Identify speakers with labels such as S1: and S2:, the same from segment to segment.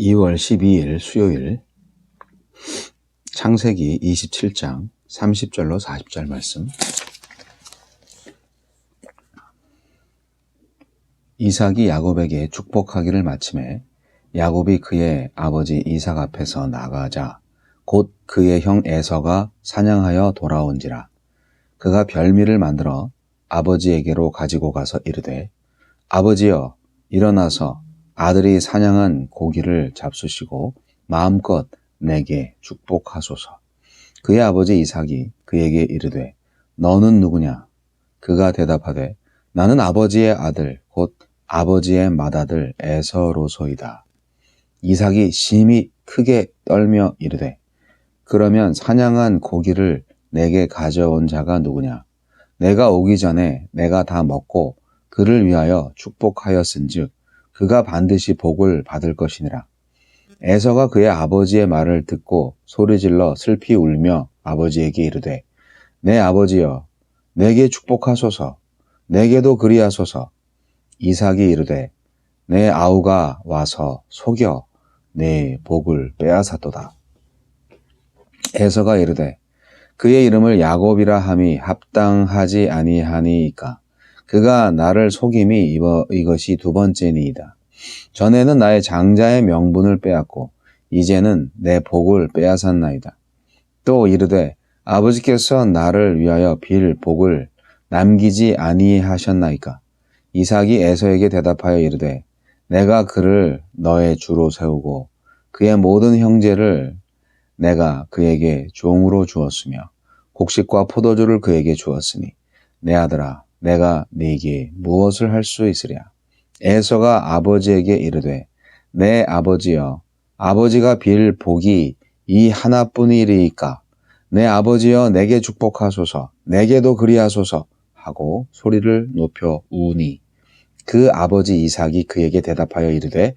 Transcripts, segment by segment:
S1: 2월 12일 수요일 창세기 27장 30절로 40절 말씀. 이삭이 야곱에게 축복하기를 마침에 야곱이 그의 아버지 이삭 앞에서 나가자 곧 그의 형 에서가 사냥하여 돌아온지라. 그가 별미를 만들어 아버지에게로 가지고 가서 이르되 아버지여 일어나서 아들이 사냥한 고기를 잡수시고 마음껏 내게 축복하소서. 그의 아버지 이삭이 그에게 이르되 너는 누구냐? 그가 대답하되 나는 아버지의 아들 곧 아버지의 맏아들 에서로소이다. 이삭이 심히 크게 떨며 이르되 그러면 사냥한 고기를 내게 가져온 자가 누구냐? 내가 오기 전에 내가 다 먹고 그를 위하여 축복하였은즉 그가 반드시 복을 받을 것이니라. 에서가 그의 아버지의 말을 듣고 소리질러 슬피 울며 아버지에게 이르되 내 아버지여 내게 축복하소서. 내게도 그리하소서. 이삭이 이르되 내 아우가 와서 속여 내 복을 빼앗았도다. 에서가 이르되 그의 이름을 야곱이라 함이 합당하지 아니하니이까. 그가 나를 속임이 이것이 두 번째니이다. 전에는 나의 장자의 명분을 빼앗고 이제는 내 복을 빼앗았나이다. 또 이르되 아버지께서 나를 위하여 빌 복을 남기지 아니하셨나이까. 이삭이 에서에게 대답하여 이르되 내가 그를 너의 주로 세우고 그의 모든 형제를 내가 그에게 종으로 주었으며 곡식과 포도주를 그에게 주었으니 내 아들아 내가 네게 무엇을 할 수 있으랴. 에서가 아버지에게 이르되 내 아버지여 아버지가 빌 복이 이 하나뿐이리이까. 내 아버지여 내게 축복하소서. 내게도 그리하소서 하고 소리를 높여 우니 그 아버지 이삭이 그에게 대답하여 이르되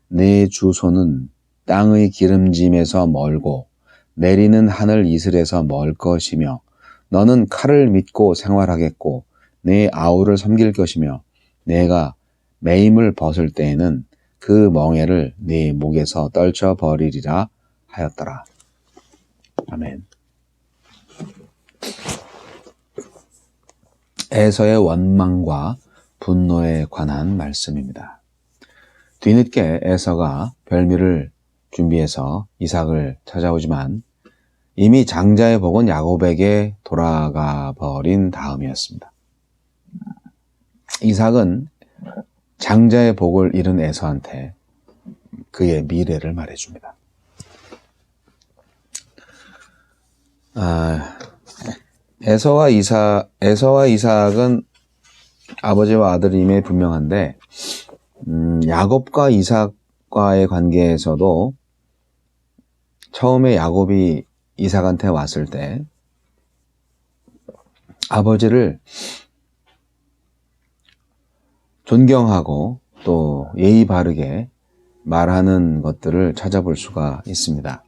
S1: 내 주소는 땅의 기름짐에서 멀고 내리는 하늘 이슬에서 멀 것이며 너는 칼을 믿고 생활하겠고 내 아우를 섬길 것이며 내가 매임을 벗을 때에는 그 멍에를 네 목에서 떨쳐버리리라 하였더라. 아멘. 에서의 원망과 분노에 관한 말씀입니다. 뒤늦게 에서가 별미를 준비해서 이삭을 찾아오지만 이미 장자의 복은 야곱에게 돌아가 버린 다음이었습니다. 이삭은 장자의 복을 잃은 에서한테 그의 미래를 말해줍니다. 에서와 이삭은 아버지와 아들임에 분명한데 야곱과 이삭과의 관계에서도 처음에 야곱이 이삭한테 왔을 때 아버지를 존경하고 또 예의 바르게 말하는 것들을 찾아볼 수가 있습니다.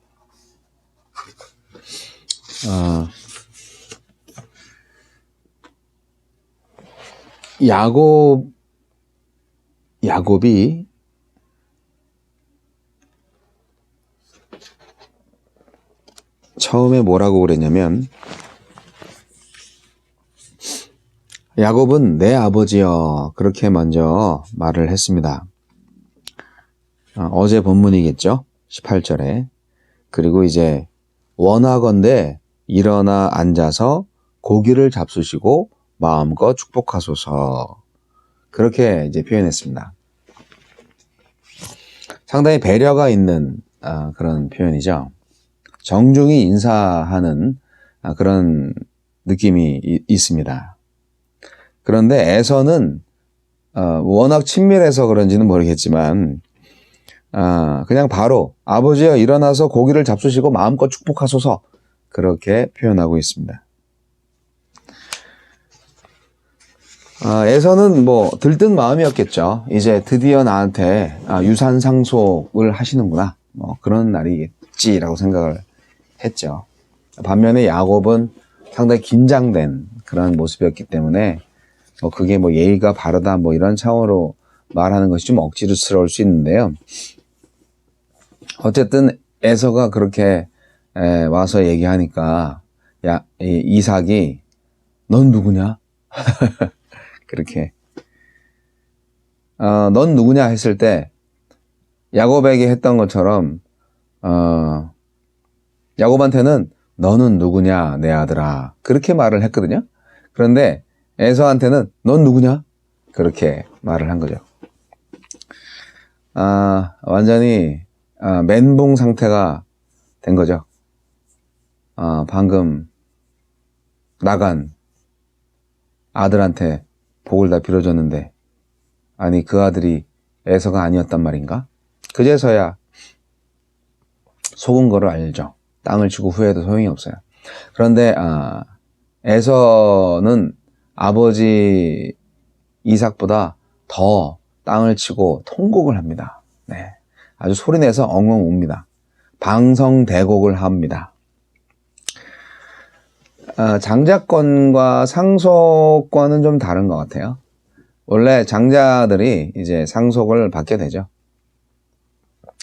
S1: 야곱이 처음에 뭐라고 그랬냐면 야곱은 내 아버지여 그렇게 먼저 말을 했습니다. 어제 본문이겠죠? 18절에. 그리고 이제 원하건대 일어나 앉아서 고기를 잡수시고 마음껏 축복하소서. 그렇게 이제 표현했습니다. 상당히 배려가 있는 그런 표현이죠. 정중히 인사하는 그런 느낌이 있습니다. 그런데 에서는 워낙 친밀해서 그런지는 모르겠지만 그냥 바로 아버지여 일어나서 고기를 잡수시고 마음껏 축복하소서 그렇게 표현하고 있습니다. 에서는 뭐 들뜬 마음이었겠죠. 이제 드디어 나한테 유산 상속을 하시는구나 뭐 그런 날이겠지라고 생각을 했죠. 반면에 야곱은 상당히 긴장된 그런 모습이었기 때문에 그게 뭐 예의가 바르다 뭐 이런 차원으로 말하는 것이 좀 억지스러울 수 있는데요. 어쨌든 에서가 그렇게 와서 얘기하니까 이삭이 넌 누구냐? 그렇게 넌 누구냐 했을 때 야곱에게 했던 것처럼 야곱한테는 너는 누구냐 내 아들아 그렇게 말을 했거든요. 그런데 에서한테는 넌 누구냐? 그렇게 말을 한 거죠. 완전히 멘붕 상태가 된 거죠. 방금 나간 아들한테 복을 다 빌어줬는데 아니 그 아들이 에서가 아니었단 말인가? 그제서야 속은 거를 알죠. 땅을 치고 후회해도 소용이 없어요. 그런데 에서는 아버지 이삭보다 더 땅을 치고 통곡을 합니다. 네, 아주 소리내서 엉엉 웁니다. 방성대곡을 합니다. 장자권과 상속권은 좀 다른 것 같아요. 원래 장자들이 이제 상속을 받게 되죠.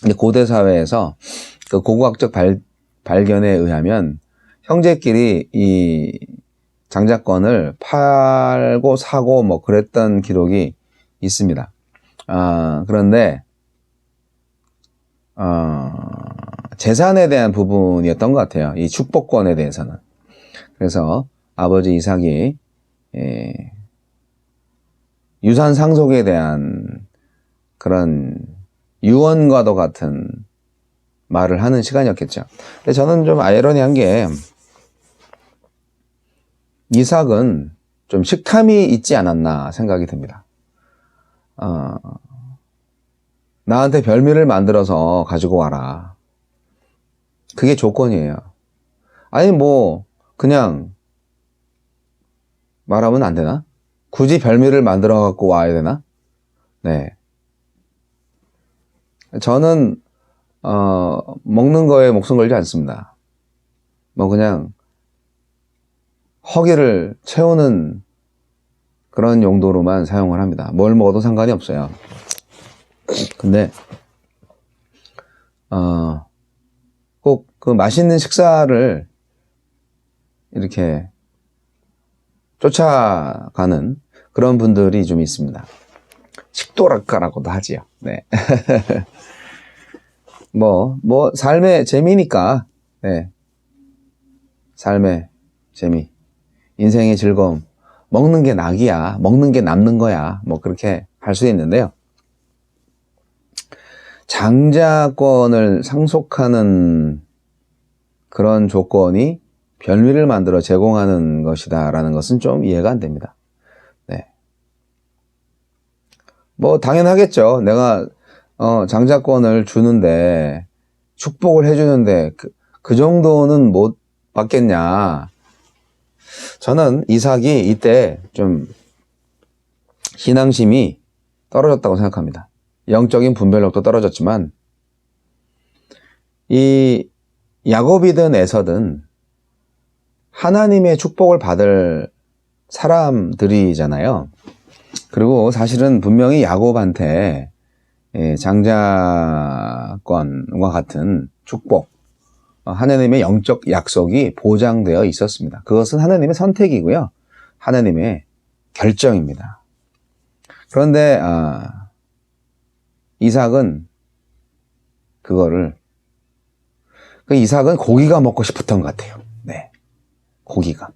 S1: 근데 고대 사회에서 그 고고학적 발견에 의하면 형제끼리 이 장자권을 팔고 사고 뭐 그랬던 기록이 있습니다. 그런데 재산에 대한 부분이었던 것 같아요. 이 축복권에 대해서는. 그래서 아버지 이삭이 유산 상속에 대한 그런 유언과도 같은 말을 하는 시간이었겠죠. 근데 저는 좀 아이러니한 게 이삭은 좀 식탐이 있지 않았나 생각이 듭니다. 나한테 별미를 만들어서 가지고 와라. 그게 조건이에요. 아니 뭐 그냥 말하면 안 되나? 굳이 별미를 만들어 갖고 와야 되나? 네. 저는 먹는 거에 목숨 걸지 않습니다. 뭐 그냥 허기를 채우는 그런 용도로만 사용을 합니다. 뭘 먹어도 상관이 없어요. 근데 꼭 그 맛있는 식사를 이렇게 쫓아가는 그런 분들이 좀 있습니다. 식도락가라고도 하지요. 네. 뭐 삶의 재미니까, 네. 삶의 재미, 인생의 즐거움, 먹는 게 낙이야, 먹는 게 남는 거야, 뭐 그렇게 할 수 있는데요. 장자권을 상속하는 그런 조건이 별미를 만들어 제공하는 것이다라는 것은 좀 이해가 안 됩니다. 네. 뭐 당연하겠죠. 내가 장자권을 주는데 축복을 해주는데 그 정도는 못 받겠냐. 저는 이삭이 이때 좀 신앙심이 떨어졌다고 생각합니다. 영적인 분별력도 떨어졌지만 이 야곱이든 에서든 하나님의 축복을 받을 사람들이잖아요. 그리고 사실은 분명히 야곱한테 장자권과 같은 축복, 하나님의 영적 약속이 보장되어 있었습니다. 그것은 하나님의 선택이고요. 하나님의 결정입니다. 그런데 이삭은 이삭은 고기가 먹고 싶었던 것 같아요. 네, 고기가.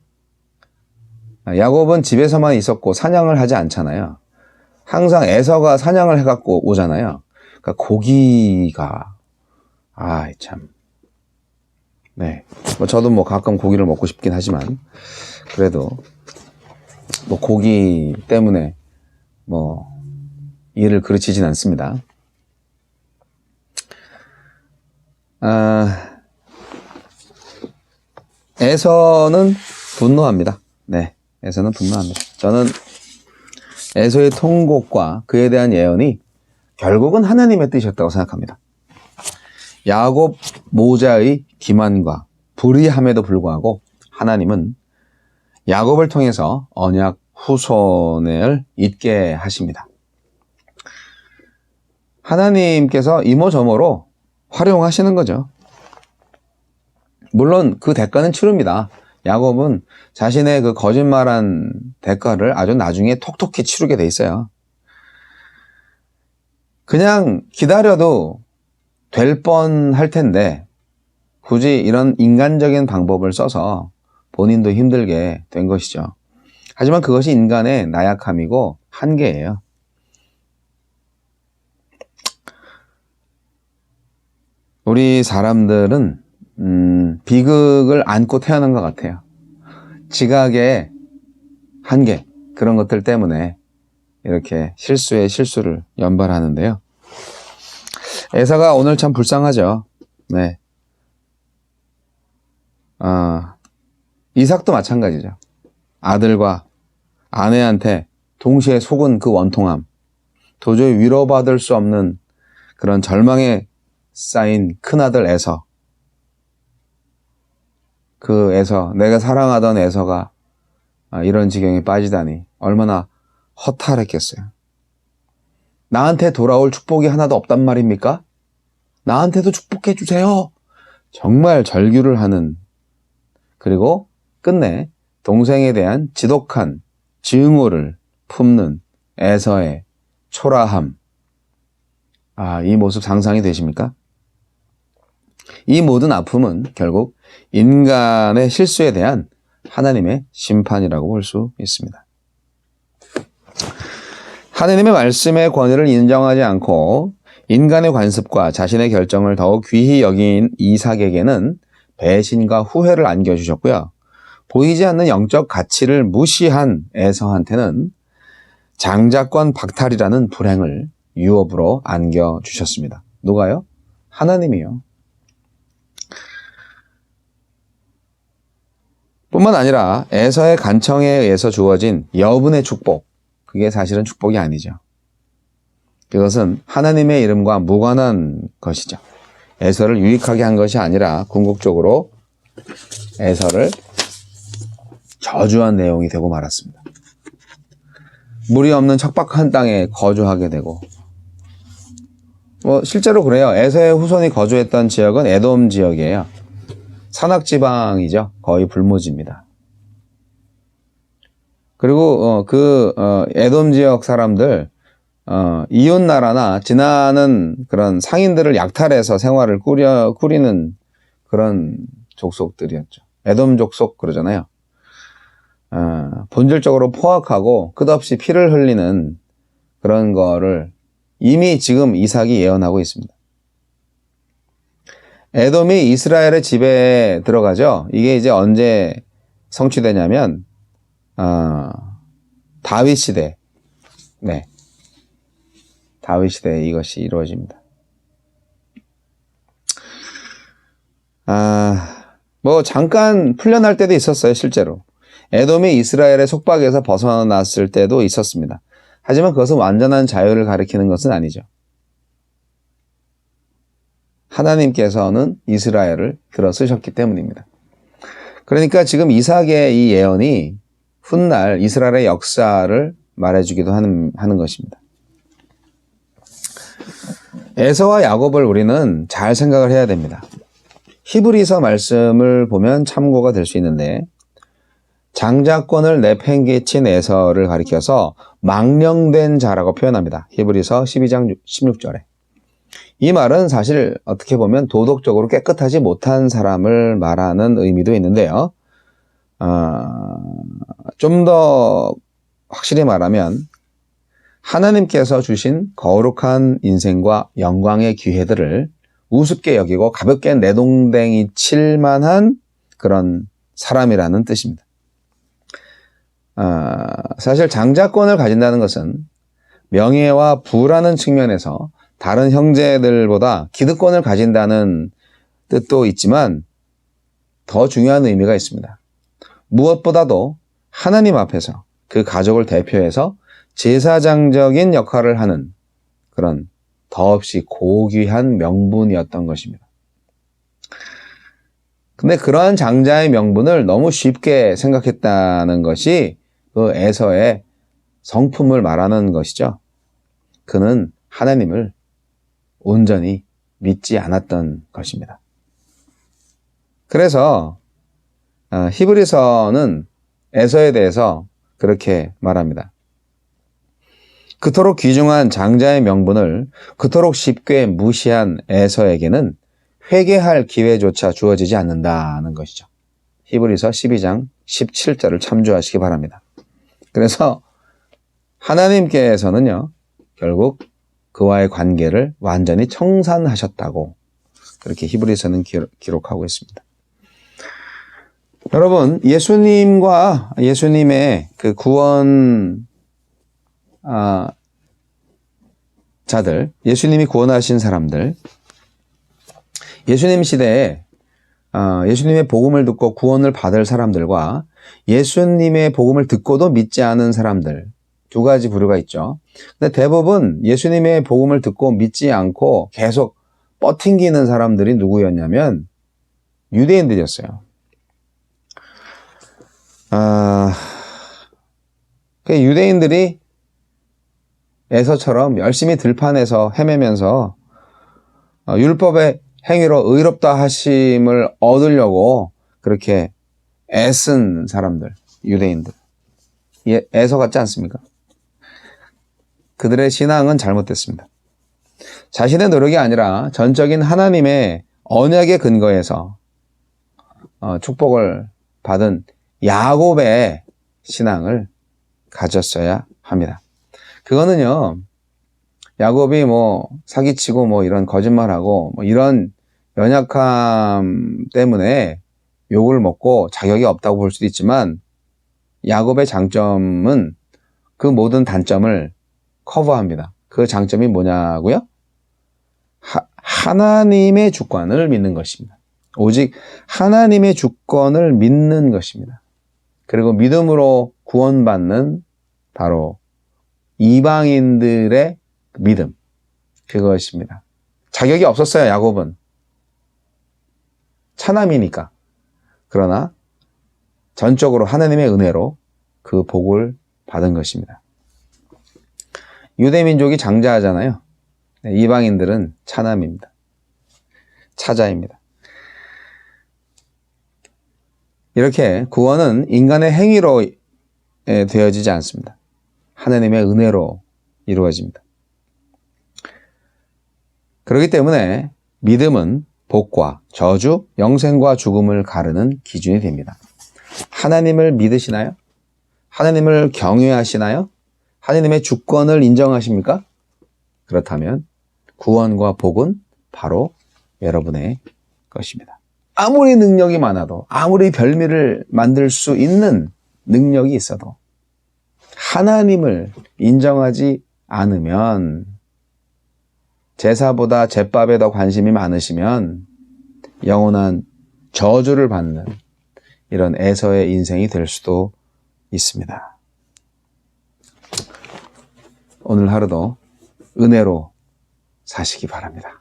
S1: 야곱은 집에서만 있었고 사냥을 하지 않잖아요. 항상 에서가 사냥을 해갖고 오잖아요. 그러니까 고기가 참. 네, 뭐 저도 뭐 가끔 고기를 먹고 싶긴 하지만 그래도 뭐 고기 때문에 뭐 일을 그르치진 않습니다. 에서는 분노합니다. 네, 에서는 분노합니다. 저는 에서의 통곡과 그에 대한 예언이 결국은 하나님의 뜻이었다고 생각합니다. 야곱 모자의 기만과 불의함에도 불구하고 하나님은 야곱을 통해서 언약 후손을 잇게 하십니다. 하나님께서 이모저모로 활용하시는 거죠. 물론 그 대가는 치릅니다. 야곱은 자신의 그 거짓말한 대가를 아주 나중에 톡톡히 치르게 돼 있어요. 그냥 기다려도 될 뻔할 텐데 굳이 이런 인간적인 방법을 써서 본인도 힘들게 된 것이죠. 하지만 그것이 인간의 나약함이고 한계예요. 우리 사람들은 비극을 안고 태어난 것 같아요. 지각의 한계, 그런 것들 때문에 이렇게 실수에 실수를 연발하는데요. 에사가 오늘 참 불쌍하죠. 네. 이삭도 마찬가지죠. 아들과 아내한테 동시에 속은 그 원통함, 도저히 위로받을 수 없는 그런 절망에 쌓인 큰아들 에서, 그 에서, 내가 사랑하던 에서가 이런 지경에 빠지다니 얼마나 허탈했겠어요. 나한테 돌아올 축복이 하나도 없단 말입니까? 나한테도 축복해 주세요. 정말 절규를 하는, 그리고 끝내 동생에 대한 지독한 증오를 품는 에서의 초라함. 이 모습 상상이 되십니까? 이 모든 아픔은 결국 인간의 실수에 대한 하나님의 심판이라고 볼 수 있습니다. 하나님의 말씀의 권위를 인정하지 않고 인간의 관습과 자신의 결정을 더욱 귀히 여긴 이삭에게는 배신과 후회를 안겨주셨고요. 보이지 않는 영적 가치를 무시한 에서한테는 장자권 박탈이라는 불행을 유업으로 안겨주셨습니다. 누가요? 하나님이요. 뿐만 아니라 에서의 간청에 의해서 주어진 여분의 축복, 그게 사실은 축복이 아니죠. 그것은 하나님의 이름과 무관한 것이죠. 에서를 유익하게 한 것이 아니라 궁극적으로 에서를 저주한 내용이 되고 말았습니다. 물이 없는 척박한 땅에 거주하게 되고, 실제로 그래요. 에서의 후손이 거주했던 지역은 에돔 지역이에요. 산악지방이죠. 거의 불모지입니다. 그리고 에돔 지역 사람들, 이웃 나라나 지나는 그런 상인들을 약탈해서 생활을 꾸리는 그런 족속들이었죠. 에돔 족속 그러잖아요. 본질적으로 포악하고 끝없이 피를 흘리는 그런 거를 이미 지금 이삭이 예언하고 있습니다. 에돔이 이스라엘의 지배에 들어가죠. 이게 이제 언제 성취되냐면 다윗 시대, 네, 다윗 시대에 이것이 이루어집니다. 잠깐 풀려날 때도 있었어요. 실제로 에돔이 이스라엘의 속박에서 벗어났을 때도 있었습니다. 하지만 그것은 완전한 자유를 가리키는 것은 아니죠. 하나님께서는 이스라엘을 들어쓰셨기 때문입니다. 그러니까 지금 이삭의 이 예언이 훗날 이스라엘의 역사를 말해주기도 하는 것입니다. 에서와 야곱을 우리는 잘 생각을 해야 됩니다. 히브리서 말씀을 보면 참고가 될 수 있는데, 장자권을 내팽개친 에서를 가리켜서 망령된 자라고 표현합니다. 히브리서 12장 16절에. 이 말은 사실 어떻게 보면 도덕적으로 깨끗하지 못한 사람을 말하는 의미도 있는데요. 좀 더 확실히 말하면 하나님께서 주신 거룩한 인생과 영광의 기회들을 우습게 여기고 가볍게 내동댕이 칠 만한 그런 사람이라는 뜻입니다. 사실 장자권을 가진다는 것은 명예와 부라는 측면에서 다른 형제들보다 기득권을 가진다는 뜻도 있지만 더 중요한 의미가 있습니다. 무엇보다도 하나님 앞에서 그 가족을 대표해서 제사장적인 역할을 하는 그런 더없이 고귀한 명분이었던 것입니다. 근데 그러한 장자의 명분을 너무 쉽게 생각했다는 것이 그 에서의 성품을 말하는 것이죠. 그는 하나님을 온전히 믿지 않았던 것입니다. 그래서 히브리서는 에서에 대해서 그렇게 말합니다. 그토록 귀중한 장자의 명분을 그토록 쉽게 무시한 에서에게는 회개할 기회조차 주어지지 않는다는 것이죠. 히브리서 12장 17절을 참조하시기 바랍니다. 그래서 하나님께서는요, 결국 그와의 관계를 완전히 청산하셨다고 그렇게 히브리서는 기록하고 있습니다. 여러분, 예수님과 예수님의 그 구원 자들, 예수님이 구원하신 사람들, 예수님 시대에 예수님의 복음을 듣고 구원을 받을 사람들과 예수님의 복음을 듣고도 믿지 않은 사람들, 두 가지 부류가 있죠. 근데 대부분 예수님의 복음을 듣고 믿지 않고 계속 뻗팅기는 사람들이 누구였냐면 유대인들이었어요. 유대인들이 에서처럼 열심히 들판에서 헤매면서 율법의 행위로 의롭다 하심을 얻으려고 그렇게 애쓴 사람들, 유대인들. 에서 같지 않습니까? 그들의 신앙은 잘못됐습니다. 자신의 노력이 아니라 전적인 하나님의 언약의 근거에서 축복을 받은 야곱의 신앙을 가졌어야 합니다. 그거는요, 야곱이 사기치고 이런 거짓말하고 이런 연약함 때문에 욕을 먹고 자격이 없다고 볼 수도 있지만 야곱의 장점은 그 모든 단점을 커버합니다. 그 장점이 뭐냐고요? 하나님의 주권을 믿는 것입니다. 오직 하나님의 주권을 믿는 것입니다. 그리고 믿음으로 구원받는 바로 이방인들의 믿음, 그것입니다. 자격이 없었어요, 야곱은. 차남이니까. 그러나 전적으로 하나님의 은혜로 그 복을 받은 것입니다. 유대민족이 장자하잖아요. 이방인들은 차남입니다. 차자입니다. 이렇게 구원은 인간의 행위로 되어지지 않습니다. 하나님의 은혜로 이루어집니다. 그렇기 때문에 믿음은 복과 저주, 영생과 죽음을 가르는 기준이 됩니다. 하나님을 믿으시나요? 하나님을 경외하시나요? 하나님의 주권을 인정하십니까? 그렇다면 구원과 복은 바로 여러분의 것입니다. 아무리 능력이 많아도, 아무리 별미를 만들 수 있는 능력이 있어도 하나님을 인정하지 않으면, 제사보다 제밥에 더 관심이 많으시면 영원한 저주를 받는 이런 에서의 인생이 될 수도 있습니다. 오늘 하루도 은혜로 사시기 바랍니다.